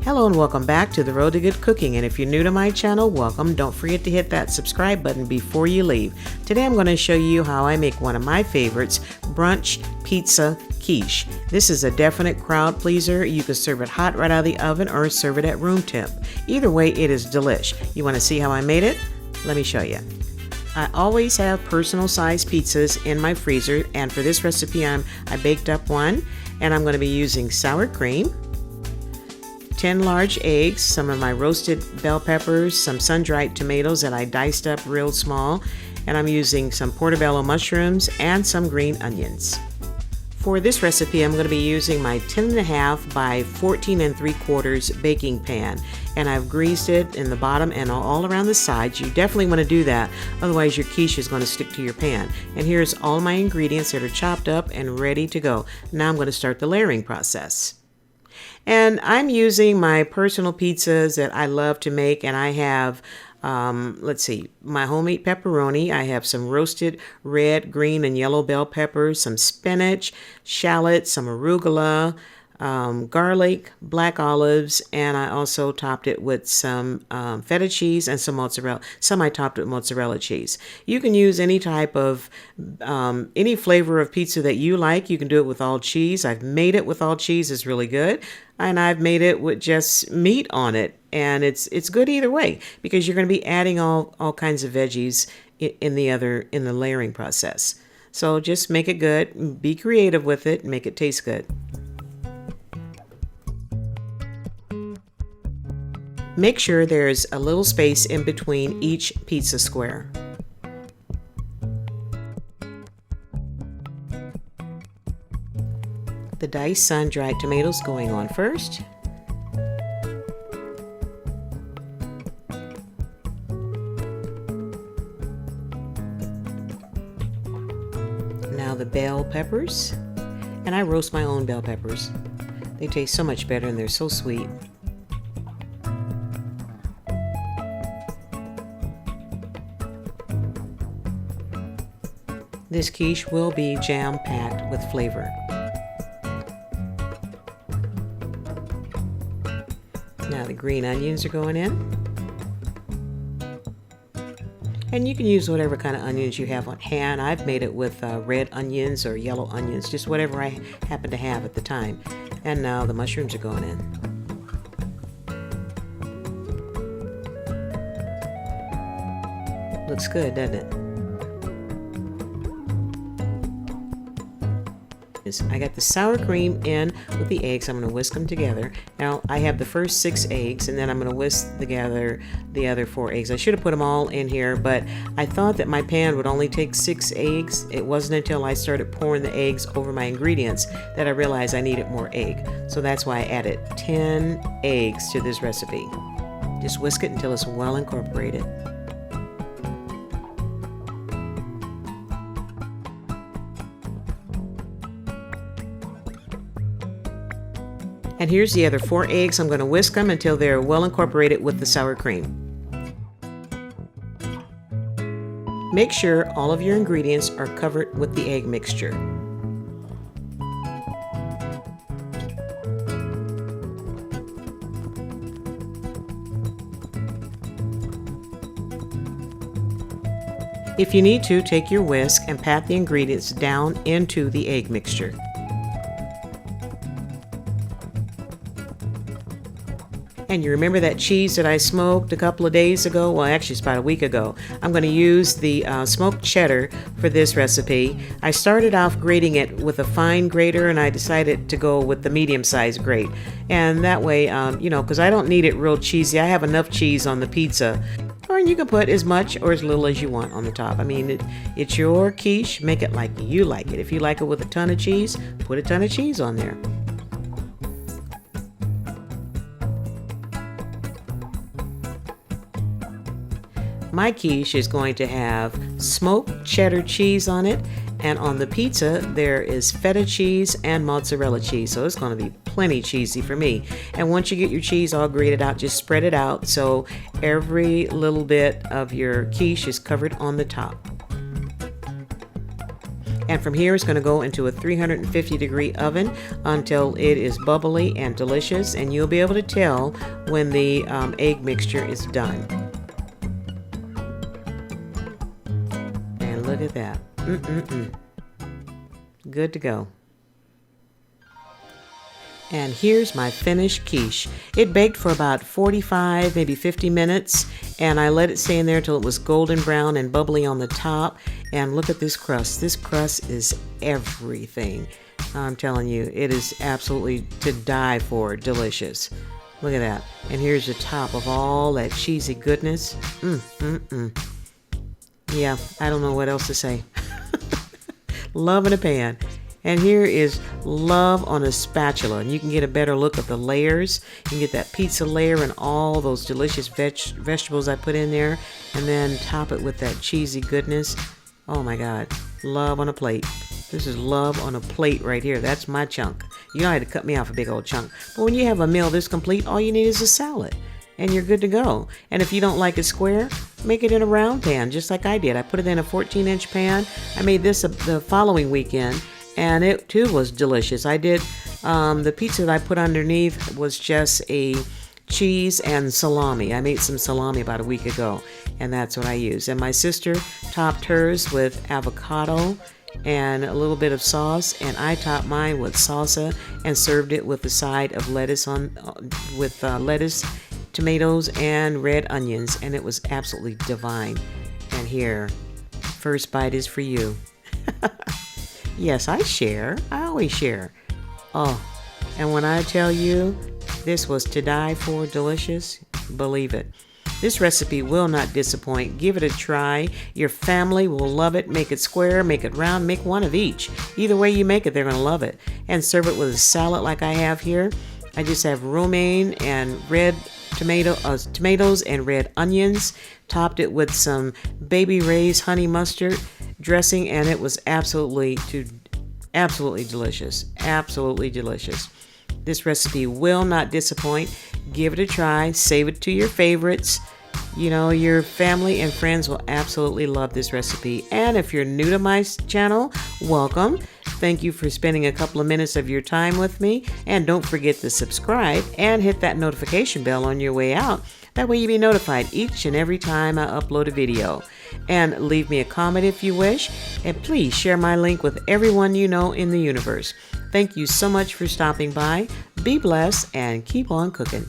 Hello and welcome back to the Road to Good Cooking, and if you're new to my channel, welcome. Don't forget to hit that subscribe button before you leave. Today I'm going to show you how I make one of my favorites, brunch pizza quiche. This is a definite crowd pleaser. You can serve it hot right out of the oven or serve it at room temp. Either way, it is delish. You want to see how I made it? Let me show you. I always have personal size pizzas in my freezer, and for this recipe I baked up one, and I'm going to be using sour cream, 10 large eggs, some of my roasted bell peppers, some sun-dried tomatoes that I diced up real small, and I'm using some portobello mushrooms and some green onions. For this recipe, I'm going to be using my 10.5 by 14 3/4 baking pan, and I've greased it in the bottom and all around the sides. You definitely want to do that, otherwise your quiche is going to stick to your pan. And here's all my ingredients that are chopped up and ready to go. Now I'm going to start the layering process. And I'm using my personal pizzas that I love to make, and I have my homemade pepperoni. I have some roasted red, green, and yellow bell peppers, some spinach, shallots, some arugula, garlic, black olives, and I also topped it with some feta cheese and some mozzarella. Some I topped with mozzarella cheese. You can use any type of, any flavor of pizza that you like. You can do it with all cheese. I've made it with all cheese. It's really good. And I've made it with just meat on it. And it's good either way, because you're going to be adding all kinds of veggies in the layering process. So just make it good. Be creative with it and make it taste good. Make sure there's a little space in between each pizza square. The diced sun-dried tomatoes going on first. Now the bell peppers, and I roast my own bell peppers. They taste so much better and they're so sweet. This quiche will be jam-packed with flavor. Now the green onions are going in. And you can use whatever kind of onions you have on hand. I've made it with red onions or yellow onions, just whatever I happen to have at the time. And now the mushrooms are going in. Looks good, doesn't it? I got the sour cream in with the eggs. I'm going to whisk them together. Now I have the first 6 eggs, and then I'm going to whisk together the other 4 eggs. I should have put them all in here, but I thought that my pan would only take 6 eggs. It wasn't until I started pouring the eggs over my ingredients that I realized I needed more egg. So that's why I added 10 eggs to this recipe. Just whisk it until it's well incorporated. And here's the other 4 eggs. I'm going to whisk them until they're well incorporated with the sour cream. Make sure all of your ingredients are covered with the egg mixture. If you need to, take your whisk and pat the ingredients down into the egg mixture. And you remember that cheese that I smoked a couple of days ago? Well, actually it's about a week ago. I'm going to use the smoked cheddar for this recipe. I started off grating it with a fine grater, and I decided to go with the medium-sized grate. And that way, because I don't need it real cheesy. I have enough cheese on the pizza. Or you can put as much or as little as you want on the top. I mean, it's your quiche. Make it like you like it. If you like it with a ton of cheese, put a ton of cheese on there. My quiche is going to have smoked cheddar cheese on it, and on the pizza there is feta cheese and mozzarella cheese, so it's going to be plenty cheesy for me. And once you get your cheese all grated out, just spread it out so every little bit of your quiche is covered on the top. And from here, it's going to go into a 350-degree oven until it is bubbly and delicious. And you'll be able to tell when the egg mixture is done. And look at that. Good to go. And here's my finished quiche. It baked for about 45, maybe 50 minutes, and I let it stay in there until it was golden brown and bubbly on the top. And look at this crust. This crust is everything. I'm telling you, it is absolutely to die for. Delicious. Look at that. And here's the top of all that cheesy goodness. Yeah, I don't know what else to say. Love in a pan. And here is love on a spatula. And you can get a better look at the layers. You can get that pizza layer and all those delicious vegetables I put in there. And then top it with that cheesy goodness. Oh my God. Love on a plate. This is love on a plate right here. That's my chunk. You don't have to cut me off a big old chunk. But when you have a meal this complete, all you need is a salad. And you're good to go. And if you don't like it square, make it in a round pan, just like I did. I put it in a 14-inch pan. I made this the following weekend. And it too was delicious. I did, the pizza that I put underneath was just a cheese and salami. I made some salami about a week ago, and that's what I used. And my sister topped hers with avocado and a little bit of sauce, and I topped mine with salsa and served it with a side of lettuce lettuce, tomatoes, and red onions, and it was absolutely divine. And here, first bite is for you. Yes, I share. I always share. Oh, and when I tell you this was to die for delicious, believe it. This recipe will not disappoint. Give it a try. Your family will love it. Make it square, make it round, make one of each. Either way you make it, they're going to love it. And serve it with a salad like I have here. I just have romaine and red tomatoes and red onions. Topped it with some Baby Ray's honey mustard dressing, and it was absolutely delicious. Absolutely delicious. This recipe will not disappoint. Give it a try. Save it to your favorites. You know, your family and friends will absolutely love this recipe. And if you're new to my channel, welcome. Thank you for spending a couple of minutes of your time with me. And don't forget to subscribe and hit that notification bell on your way out. That way you'll be notified each and every time I upload a video. And leave me a comment if you wish. And please share my link with everyone you know in the universe. Thank you so much for stopping by. Be blessed and keep on cooking.